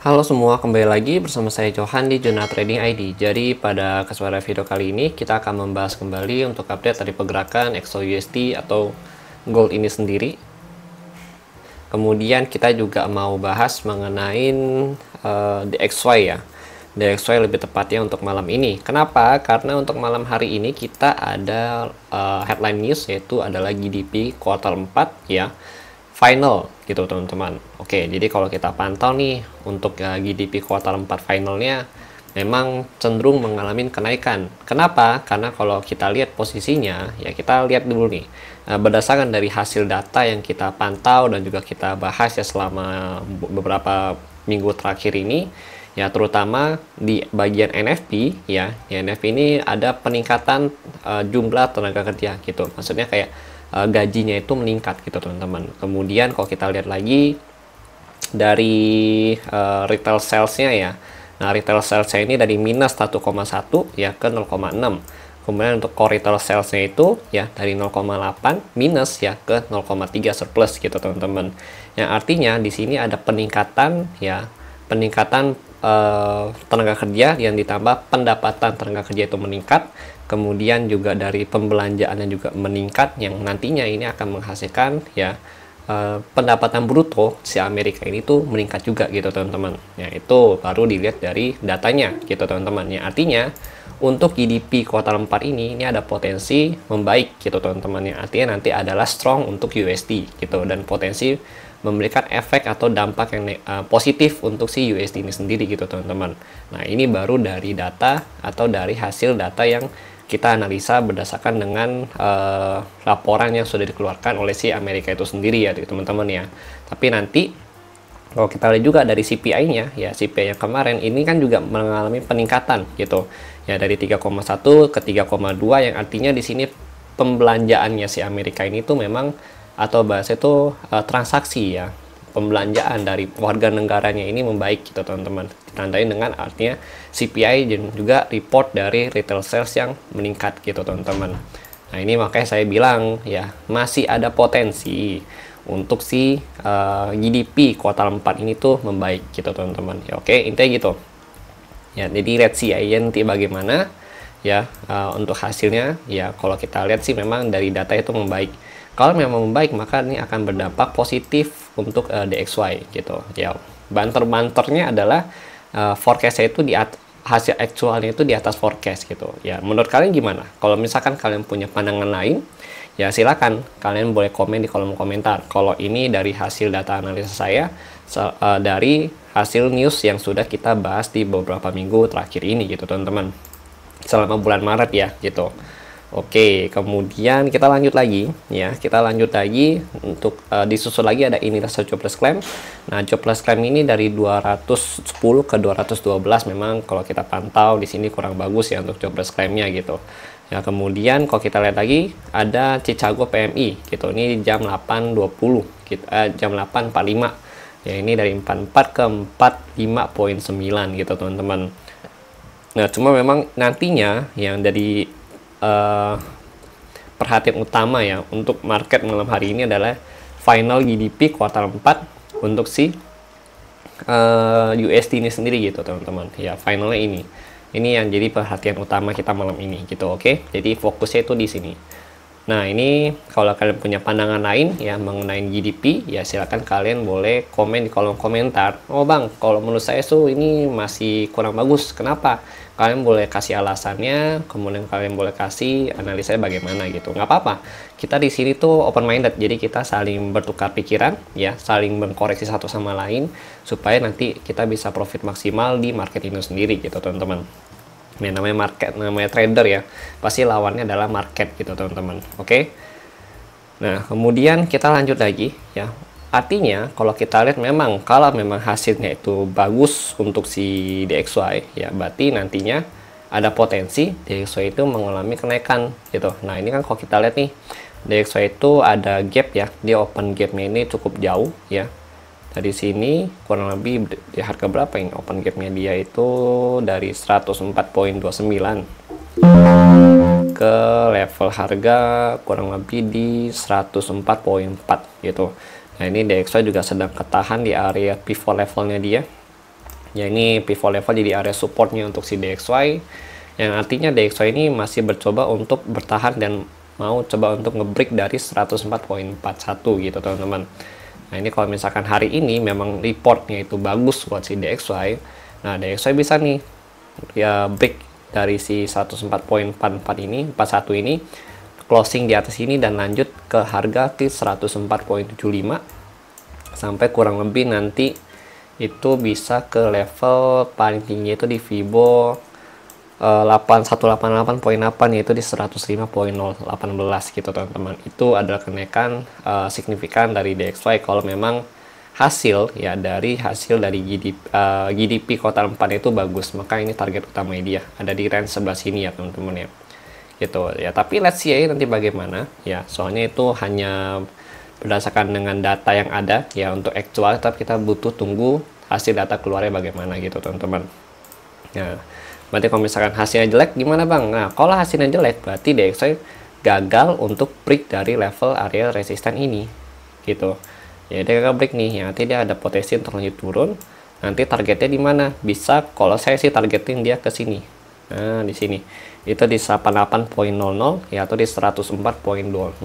Halo semua, kembali lagi bersama saya Johan di Jurnal Trading ID. Jadi pada kesempatan video kali ini kita akan membahas kembali untuk update dari pergerakan XAUUSD atau gold ini sendiri. Kemudian kita juga mau bahas mengenai DXY ya. DXY lebih tepatnya untuk malam ini. Kenapa? Karena untuk malam hari ini kita ada headline news, yaitu adalah GDP kuartal 4 ya. Final gitu teman-teman. Oke, jadi kalau kita pantau nih untuk GDP kuartal 4 finalnya memang cenderung mengalami kenaikan. Kenapa? Karena kalau kita lihat posisinya, ya kita lihat dulu nih. Berdasarkan dari hasil data yang kita pantau dan juga kita bahas ya selama beberapa minggu terakhir ini, ya terutama di bagian NFP ya. Di NFP ini ada peningkatan jumlah tenaga kerja gitu. Maksudnya kayak gajinya itu meningkat gitu teman-teman. Kemudian kalau kita lihat lagi dari retail salesnya ya, nah retail salesnya ini dari minus 1,1 ya ke 0,6. Kemudian untuk core retail salesnya itu ya dari 0,8 minus ya ke 0,3 surplus gitu teman-teman. Yang artinya di sini ada peningkatan ya, peningkatan tenaga kerja yang ditambah pendapatan tenaga kerja itu meningkat. Kemudian juga dari pembelanjaan juga meningkat, yang nantinya ini akan menghasilkan ya pendapatan bruto si Amerika ini tuh meningkat juga gitu teman-teman. Ya itu baru dilihat dari datanya gitu teman-teman. Ya artinya untuk GDP kuartal 4 ini ada potensi membaik gitu teman-teman. Ya artinya nanti adalah strong untuk USD gitu, dan potensi memberikan efek atau dampak yang positif untuk si USD ini sendiri gitu teman-teman. Nah ini baru dari data atau dari hasil data yang kita analisa berdasarkan dengan laporan yang sudah dikeluarkan oleh si Amerika itu sendiri ya teman-teman ya. Tapi nanti kalau kita lihat juga dari CPI-nya ya, CPI yang kemarin ini kan juga mengalami peningkatan gitu ya, dari 3,1 ke 3,2, yang artinya di sini pembelanjaannya si Amerika ini tuh memang, atau bahasa itu transaksi ya, pembelanjaan dari warga negaranya ini membaik gitu teman-teman. Ditandai dengan artinya CPI dan juga report dari retail sales yang meningkat gitu teman-teman. Nah ini makanya saya bilang ya masih ada potensi untuk si GDP kuartal 4 ini tuh membaik gitu teman-teman. Ya oke, intinya gitu. Ya jadi let's see aja nanti bagaimana ya untuk hasilnya. Ya kalau kita lihat sih memang dari data itu membaik. Kalau memang membaik, maka ini akan berdampak positif untuk DXY gitu. Ya, banter-banternya adalah forecast-nya itu di hasil aktualnya itu di atas forecast gitu. Ya, menurut kalian gimana? Kalau misalkan kalian punya pandangan lain, ya silakan kalian boleh komen di kolom komentar. Kalau ini dari hasil data analisa saya dari hasil news yang sudah kita bahas di beberapa minggu terakhir ini gitu, teman-teman. Selama bulan Maret ya gitu. Oke, kemudian kita lanjut lagi ya. Kita lanjut lagi untuk disusul lagi ada ini rasa jobless claim. Nah, jobless claim ini dari 210 ke 212 memang kalau kita pantau di sini kurang bagus ya untuk jobless claimnya gitu. Ya, kemudian kalau kita lihat lagi ada Chicago PMI gitu. Ini jam 8.20 gitu, jam 8.45. Ya, ini dari 44 ke 45.9 gitu, teman-teman. Nah, cuma memang nantinya yang dari perhatian utama ya untuk market malam hari ini adalah final GDP kuartal 4 untuk si USD ini sendiri gitu teman-teman. Ya finalnya ini yang jadi perhatian utama kita malam ini gitu. Oke, jadi fokusnya itu di sini. Nah ini kalau kalian punya pandangan lain ya mengenai GDP, ya silakan kalian boleh komen di kolom komentar. Oh bang, kalau menurut saya tuh ini masih kurang bagus, kenapa? Kalian boleh kasih alasannya, kemudian kalian boleh kasih analisanya bagaimana gitu. Nggak apa-apa, kita di sini tuh open minded, jadi kita saling bertukar pikiran ya, saling mengkoreksi satu sama lain supaya nanti kita bisa profit maksimal di market ini sendiri gitu teman-teman. Ya, namanya market, namanya trader ya, pasti lawannya adalah market gitu teman-teman. Oke. Nah kemudian kita lanjut lagi ya, artinya kalau kita lihat memang kalau memang hasilnya itu bagus untuk si DXY ya, berarti nantinya ada potensi DXY itu mengalami kenaikan gitu. Nah ini kan kalau kita lihat nih DXY itu ada gap ya, dia open gapnya ini cukup jauh ya. Dari sini kurang lebih di harga berapa ini open gapnya dia itu dari 104.29 ke level harga kurang lebih di 104.4 gitu. Nah ini DXY juga sedang ketahan di area pivot levelnya dia Ya, ini pivot level jadi area supportnya untuk si DXY, yang artinya DXY ini masih bercoba untuk bertahan dan mau coba untuk ngebreak dari 104.41 gitu teman-teman. Nah, ini kalau misalkan hari ini memang reportnya itu bagus buat si DXY, nah DXY bisa nih ya break dari si 104.44 ini, 41 ini, closing di atas ini dan lanjut ke harga ke 104.75 sampai kurang lebih nanti itu bisa ke level paling tinggi itu di Fibo 8188.8 yaitu di 105.018 gitu teman-teman. Itu adalah kenaikan signifikan dari DXY kalau memang hasil dari GDP kuartal 4 itu bagus, maka ini target utama dia ada di range sebelah sini ya teman-teman ya. Gitu ya, tapi let's see nanti bagaimana ya, soalnya itu hanya berdasarkan dengan data yang ada ya untuk actual, tapi kita butuh tunggu hasil data keluarnya bagaimana gitu teman-teman. Nah, berarti kalau misalkan hasilnya jelek gimana bang? Nah, kalau hasilnya jelek berarti DXY gagal untuk break dari level area resisten ini gitu ya. Dia gagal break nih ya, nanti dia ada potensi untuk lanjut turun. Nanti targetnya di mana? Bisa, kalau saya sih targetin dia ke sini. Nah, di sini itu di 88.00 ya, atau di 104.024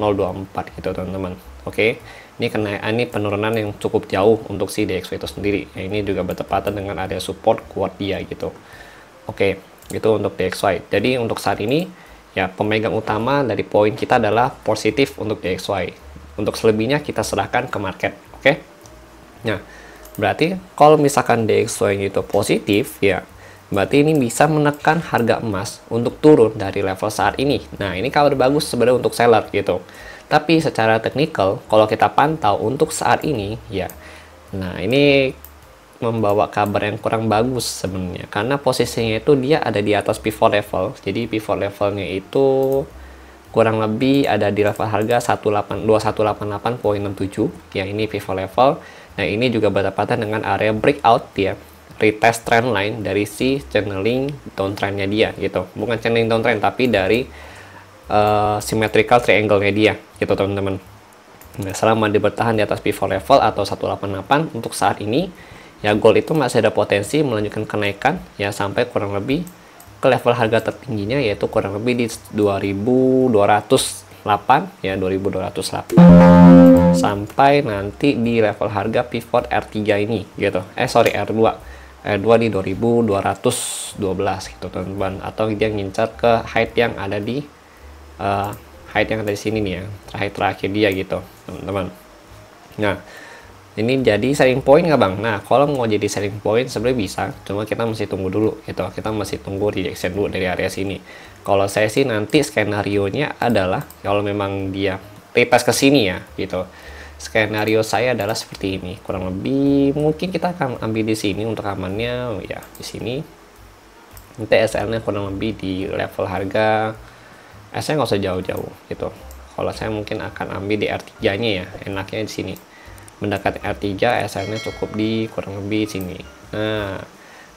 gitu teman-teman. Oke, ini penurunan yang cukup jauh untuk si DXY itu sendiri ya, ini juga bertepatan dengan area support kuat dia gitu. Oke, itu untuk DXY. Jadi untuk saat ini ya, pemegang utama dari poin kita adalah positif untuk DXY. Untuk selebihnya kita serahkan ke market. Oke. Nah, berarti kalau misalkan DXY itu positif ya, berarti ini bisa menekan harga emas untuk turun dari level saat ini. Nah, ini kabar bagus sebenarnya untuk seller gitu. Tapi secara teknikal, kalau kita pantau untuk saat ini ya, nah ini membawa kabar yang kurang bagus sebenarnya, karena posisinya itu dia ada di atas pivot level. Jadi pivot levelnya itu kurang lebih ada di level harga 2188.67 ya, ini pivot level. Nah, ini juga bertepatan dengan area breakout ya, retest trend line dari si channeling downtrendnya dia gitu, bukan channeling downtrend tapi dari symmetrical triangle-nya dia gitu teman-teman. Nah, selama dia bertahan di atas pivot level atau 188 untuk saat ini ya, gold itu masih ada potensi melanjutkan kenaikan ya sampai kurang lebih ke level harga tertingginya, yaitu kurang lebih di 2208 ya, 2208 sampai nanti di level harga pivot R3 ini gitu. R2 di 2212 gitu teman-teman, atau dia ngincar ke height yang ada di sini nih ya, terakhir dia gitu teman-teman. Nah, ini jadi selling point nggak bang? Nah, kalau mau jadi selling point sebenarnya bisa, cuma kita masih tunggu dulu gitu, kita masih tunggu rejection dulu dari area sini. Kalau saya sih nanti skenario nya adalah kalau memang dia retest ke sini ya gitu, skenario saya adalah seperti ini kurang lebih. Mungkin kita akan ambil di sini untuk amannya ya, di sini nanti SL nya kurang lebih di level harga, SL nggak usah jauh-jauh gitu. Kalau saya mungkin akan ambil di R3 nya ya, enaknya di sini mendekati R3, SL nya cukup di kurang lebih sini. Nah,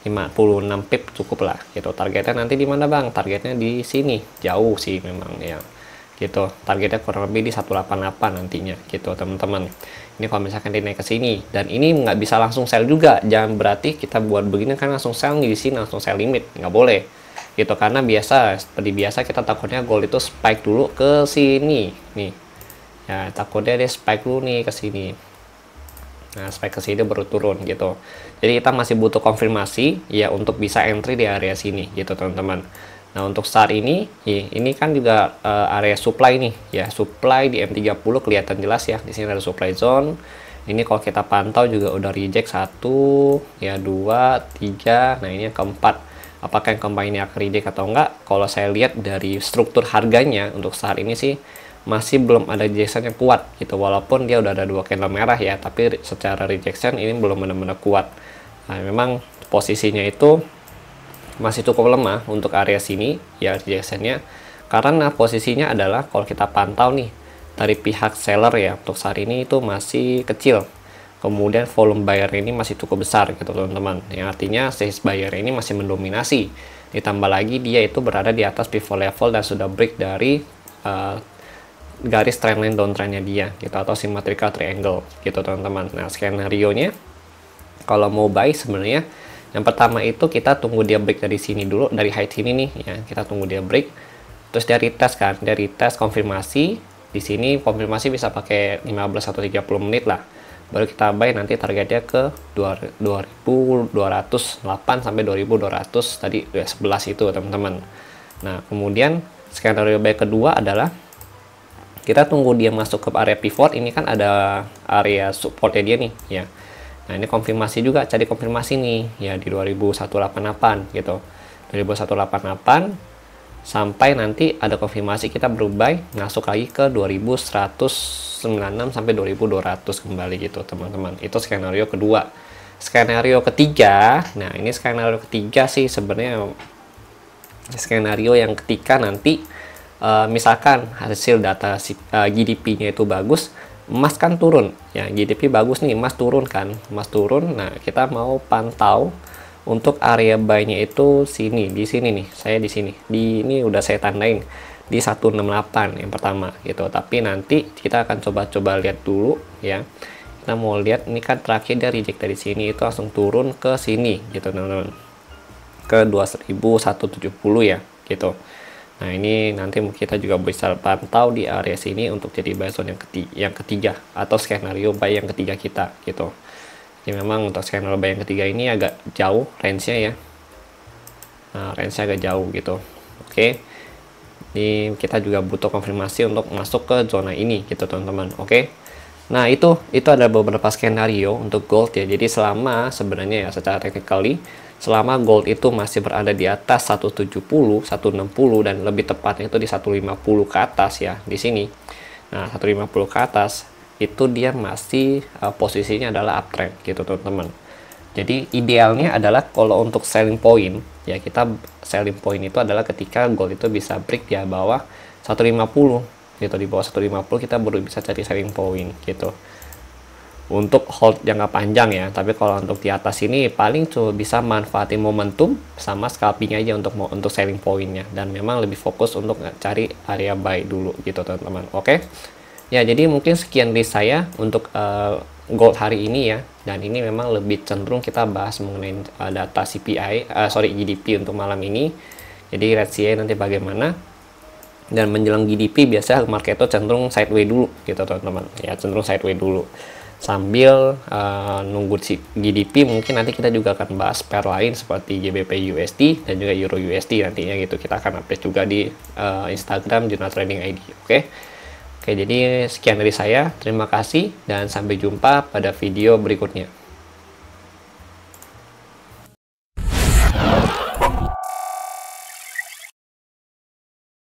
56 pip cukup lah gitu. Targetnya nanti di mana bang? Targetnya di sini, jauh sih memang ya gitu. Targetnya kurang lebih di 188 nantinya gitu teman-teman. Ini kalau misalkan dia naik ke sini, dan ini nggak bisa langsung sell juga, jangan berarti kita buat begini kan langsung sell nih di sini, langsung sell limit, nggak boleh gitu, karena seperti biasa kita takutnya gold itu spike dulu ke sini nih ya, takutnya dia spike dulu nih ke sini. Nah, spike ke sini baru turun gitu. Jadi kita masih butuh konfirmasi ya untuk bisa entry di area sini gitu teman-teman. Nah, untuk saat ini ini kan juga area supply nih ya, supply di M30 kelihatan jelas ya, di sini ada supply zone. Ini kalau kita pantau juga udah reject 1 ya, 2, 3. Nah, ini yang keempat. Apakah yang keempat ini akan reject atau enggak? Kalau saya lihat dari struktur harganya untuk saat ini sih masih belum ada rejection yang kuat gitu, walaupun dia udah ada 2 candle merah ya, tapi secara rejection ini belum benar-benar kuat. Nah, memang posisinya itu masih cukup lemah untuk area sini ya rejectionnya, karena posisinya adalah kalau kita pantau nih dari pihak seller ya, untuk saat ini itu masih kecil, kemudian volume buyer ini masih cukup besar gitu teman-teman, yang artinya sales buyer ini masih mendominasi, ditambah lagi dia itu berada di atas pivot level dan sudah break dari garis trendline downtrendnya dia gitu, atau symmetrical triangle gitu teman-teman. Nah, skenario nya kalau mau buy sebenarnya Yang pertama itu kita tunggu dia break dari sini dulu, dari height sini nih ya, kita tunggu dia break. Terus dia retest kan, dia retest konfirmasi. Di sini konfirmasi bisa pakai 15 atau 30 menit lah. Baru kita buy, nanti targetnya ke 2208 sampai 2200 tadi 11 itu teman-teman. Nah, kemudian skenario buy kedua adalah kita tunggu dia masuk ke area pivot. Ini kan ada area supportnya dia nih ya. Nah, ini konfirmasi juga, cari konfirmasi nih ya di 2188 gitu. 2188 sampai nanti ada konfirmasi kita berubah masuk lagi ke 2196 sampai 2200 kembali gitu teman-teman. Itu skenario kedua. Skenario ketiga, nah ini skenario ketiga sih sebenarnya skenario yang ketika nanti misalkan hasil data GDP-nya itu bagus, emas kan turun ya, GDP bagus nih, emas turun kan, emas turun. Nah, kita mau pantau untuk area buy-nya itu sini, di sini nih, saya di sini, di ini udah saya tandain di 168 yang pertama gitu. Tapi nanti kita akan coba-coba lihat dulu ya. Kita mau lihat ini kan terakhir dia reject dari sini itu langsung turun ke sini gitu teman-teman, ke 2170 ya gitu. Nah, ini nanti kita juga bisa pantau di area sini untuk jadi buy zone yang ketiga atau skenario buy yang ketiga kita gitu. Jadi memang untuk skenario buy yang ketiga ini agak jauh range-nya ya. Nah, range-nya agak jauh gitu. Oke. Ini kita juga butuh konfirmasi untuk masuk ke zona ini gitu teman-teman. Oke. Nah, itu ada beberapa skenario untuk gold ya. Jadi selama sebenarnya ya secara technically selama gold itu masih berada di atas 170, 160 dan lebih tepatnya itu di 150 ke atas ya di sini. Nah, 150 ke atas itu dia masih posisinya adalah uptrend gitu teman-teman. Jadi idealnya adalah kalau untuk selling point ya, kita selling point itu adalah ketika gold itu bisa break di bawah 150 gitu, di bawah 150 kita baru bisa cari selling point gitu untuk hold jangka panjang ya. Tapi kalau untuk di atas ini paling cuma bisa manfaatin momentum sama scalping aja untuk selling pointnya, dan memang lebih fokus untuk cari area buy dulu gitu teman-teman. Oke. Ya, jadi mungkin sekian dari saya untuk gold hari ini ya. Dan ini memang lebih cenderung kita bahas mengenai data CPI, GDP untuk malam ini. Jadi let's see nanti bagaimana. Dan menjelang GDP biasanya market itu cenderung sideways dulu gitu teman-teman. Ya, cenderung sideways dulu. Sambil nunggu GDP, mungkin nanti kita juga akan bahas pair lain seperti GBP USD dan juga Euro USD nantinya gitu. Kita akan update juga di Instagram Jurnal Trading ID. Oke. Oke, jadi sekian dari saya. Terima kasih dan sampai jumpa pada video berikutnya.